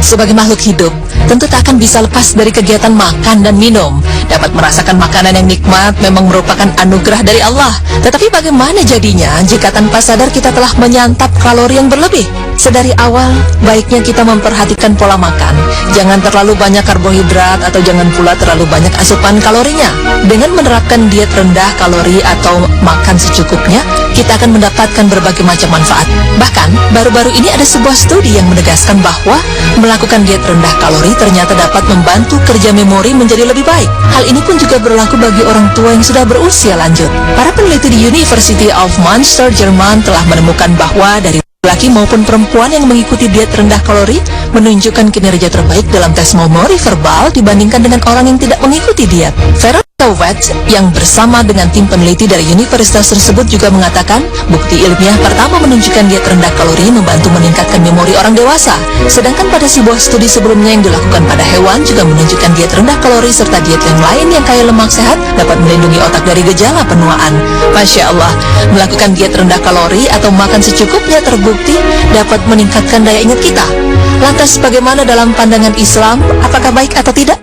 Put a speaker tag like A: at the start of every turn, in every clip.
A: Sebagai makhluk hidup, tentu tak akan bisa lepas dari kegiatan makan dan minum. Dapat merasakan makanan yang nikmat memang merupakan anugerah dari Allah. Tetapi bagaimana jadinya jika tanpa sadar kita telah menyantap kalori yang berlebih? Sedari awal, baiknya kita memperhatikan pola makan. Jangan terlalu banyak karbohidrat atau jangan pula terlalu banyak asupan kalorinya. Dengan menerapkan diet rendah kalori atau makan secukupnya, kita akan mendapatkan berbagai macam manfaat. Bahkan, baru-baru ini ada sebuah studi yang menegaskan bahwa melakukan diet rendah kalori ternyata dapat membantu kerja memori menjadi lebih baik. Hal ini pun juga berlaku bagi orang tua yang sudah berusia lanjut. Para peneliti di University of Münster, Jerman telah menemukan bahwa dari laki maupun perempuan yang mengikuti diet rendah kalori menunjukkan kinerja terbaik dalam tes memori verbal dibandingkan dengan orang yang tidak mengikuti diet. Wet yang bersama dengan tim peneliti dari universitas tersebut juga mengatakan bukti ilmiah pertama menunjukkan diet rendah kalori membantu meningkatkan memori orang dewasa. Sedangkan pada sebuah studi sebelumnya yang dilakukan pada hewan juga menunjukkan diet rendah kalori serta diet yang lain yang kaya lemak sehat dapat melindungi otak dari gejala penuaan. Masya Allah, melakukan diet rendah kalori atau makan secukupnya terbukti dapat meningkatkan daya ingat kita. Lantas bagaimana dalam pandangan Islam, apakah baik atau tidak?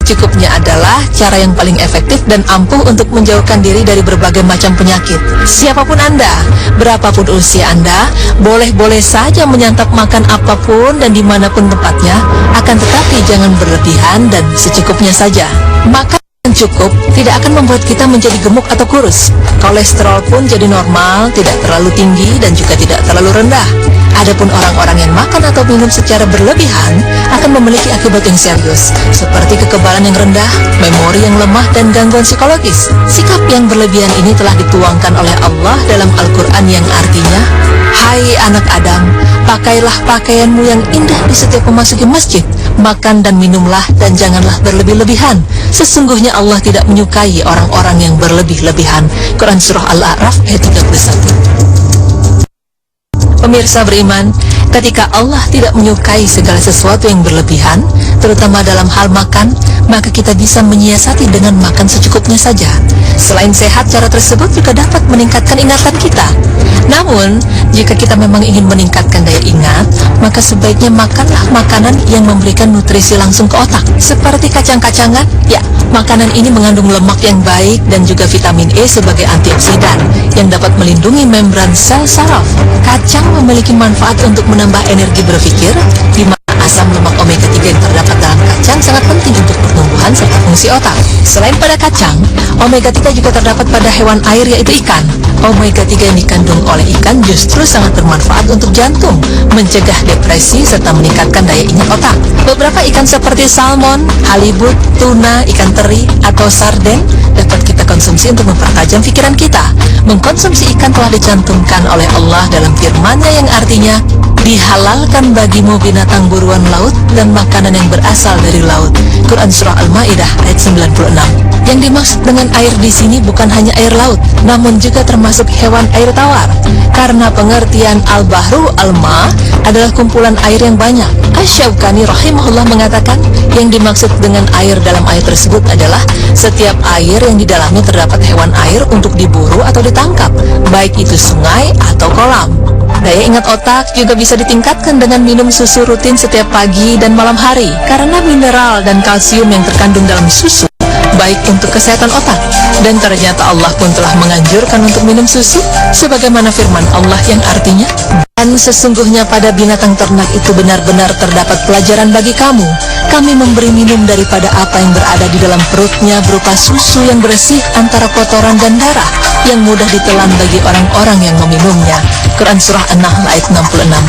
A: Cukupnya adalah cara yang paling efektif dan ampuh untuk menjauhkan diri dari berbagai macam penyakit. Siapapun Anda, berapapun usia Anda, boleh-boleh saja menyantap makan apapun dan dimanapun tempatnya, akan tetapi jangan berlebihan dan secukupnya saja. Makan yang cukup tidak akan membuat kita menjadi gemuk atau kurus. Kolesterol pun jadi normal, tidak terlalu tinggi dan juga tidak terlalu rendah. Adapun orang-orang yang makan atau minum secara berlebihan akan memiliki akibat yang serius, seperti kekebalan yang rendah, memori yang lemah, dan gangguan psikologis. Sikap yang berlebihan ini telah dituangkan oleh Allah dalam Al-Quran yang artinya, "Hai anak Adam, pakailah pakaianmu yang indah di setiap memasuki masjid. Makan dan minumlah dan janganlah berlebih-lebihan. Sesungguhnya Allah tidak menyukai orang-orang yang berlebih-lebihan." Quran Surah Al-A'raf ayat 31. Pemirsa beriman, ketika Allah tidak menyukai segala sesuatu yang berlebihan, terutama dalam hal makan, maka kita bisa menyiasati dengan makan secukupnya saja. Selain sehat, cara tersebut juga dapat meningkatkan ingatan kita. Namun, jika kita memang ingin meningkatkan daya ingat, maka sebaiknya makanlah makanan yang memberikan nutrisi langsung ke otak. Seperti kacang-kacangan, ya, makanan ini mengandung lemak yang baik dan juga vitamin E sebagai antioksidan yang dapat melindungi membran sel saraf. Kacang memiliki manfaat untuk menambah energi berpikir, di mana asam lemak omega 3 yang terdapat dalam kacang sangat penting untuk pertumbuhan serta fungsi otak. Selain pada kacang, omega 3 juga terdapat pada hewan air yaitu ikan. Omega 3 yang dikandung oleh ikan justru sangat bermanfaat untuk jantung, mencegah depresi serta meningkatkan daya ingat otak. Beberapa ikan seperti salmon, halibut, tuna, ikan teri, atau sarden dapat kita konsumsi untuk mempertajam pikiran kita. Mengkonsumsi ikan telah dicantumkan oleh Allah dalam firman-Nya yang artinya, "Dihalalkan bagimu binatang buruan laut dan makanan yang berasal dari laut." Quran Surah Al-Maidah ayat 96. Yang dimaksud dengan air di sini bukan hanya air laut, namun juga termasuk hewan air tawar. Karena pengertian al-bahru al-ma adalah kumpulan air yang banyak. Asy-Syaukani rahimahullah mengatakan, yang dimaksud dengan air dalam ayat tersebut adalah setiap air yang di dalamnya terdapat hewan air untuk diburu atau ditangkap, baik itu sungai atau kolam. Daya ingat otak juga bisa ditingkatkan dengan minum susu rutin setiap pagi dan malam hari, karena mineral dan kalsium yang terkandung dalam susu baik untuk kesehatan otak. Dan ternyata Allah pun telah menganjurkan untuk minum susu, sebagaimana firman Allah yang artinya, "Dan sesungguhnya pada binatang ternak itu benar-benar terdapat pelajaran bagi kamu. Kami memberi minum daripada apa yang berada di dalam perutnya berupa susu yang bersih antara kotoran dan darah, yang mudah ditelan bagi orang-orang yang meminumnya." Quran Surah An-Nahl ayat 66.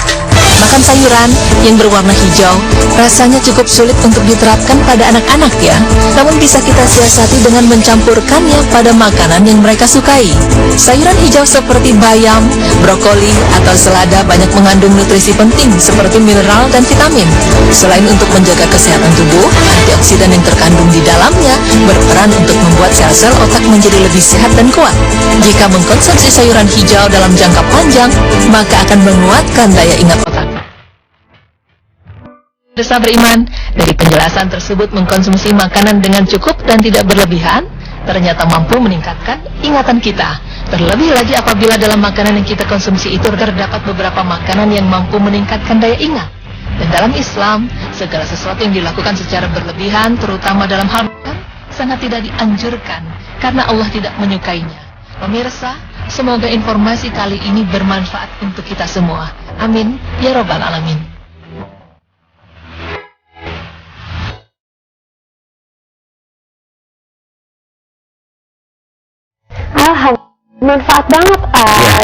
A: Makan sayuran yang berwarna hijau rasanya cukup sulit untuk diterapkan pada anak-anak ya. Namun bisa kita siasati dengan mencampurkannya pada makanan yang mereka sukai. Sayuran hijau seperti bayam, brokoli, atau selada banyak mengandung nutrisi penting seperti mineral dan vitamin. Selain untuk menjaga kesehatan tubuh, antioksidan yang terkandung di dalamnya berperan untuk membuat sel-sel otak menjadi lebih sehat dan kuat. Jika mengkonsumsi sayuran hijau dalam jangka panjang, maka akan menguatkan daya ingat otak. Pemirsa beriman, dari penjelasan tersebut mengkonsumsi makanan dengan cukup dan tidak berlebihan ternyata mampu meningkatkan ingatan kita. Terlebih lagi apabila dalam makanan yang kita konsumsi itu terdapat beberapa makanan yang mampu meningkatkan daya ingat. Dan dalam Islam, segala sesuatu yang dilakukan secara berlebihan, terutama dalam hal makan, sangat tidak dianjurkan karena Allah tidak menyukainya. Pemirsa, semoga informasi kali ini bermanfaat untuk kita semua. Amin ya Rabbal Alamin.
B: Manfaat banget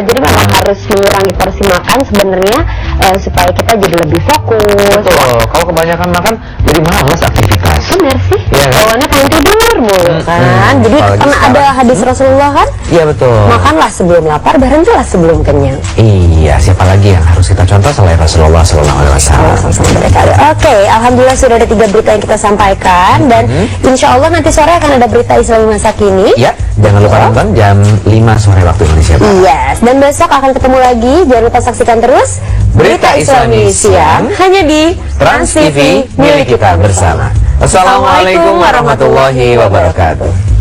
B: jadi memang harus mengurangi porsi makan sebenarnya supaya kita jadi lebih fokus.
C: Betul, kalau kebanyakan makan jadi malas aktivitas.
B: Benar sih,
C: ya, kan?
B: bawaannya pengen tidur mulu kan. Jadi karena ada hadis Rasulullah kan,
C: iya betul,
B: makanlah sebelum lapar, berhentilah sebelum kenyang.
C: Iya, siapa lagi yang harus kita contoh selain Rasulullah SAW?
B: Oke, alhamdulillah sudah ada 3 berita yang kita sampaikan. Dan insya Allah nanti sore akan ada berita Islami masa kini.
C: Ya, jangan lupa nonton jam 5 sore waktu Indonesia Barat.
B: Yes, dan besok akan ketemu lagi. Jangan lupa saksikan terus Berita Islami Siang hanya di Trans TV milik kita bersama.
C: Assalamualaikum warahmatullahi wabarakatuh.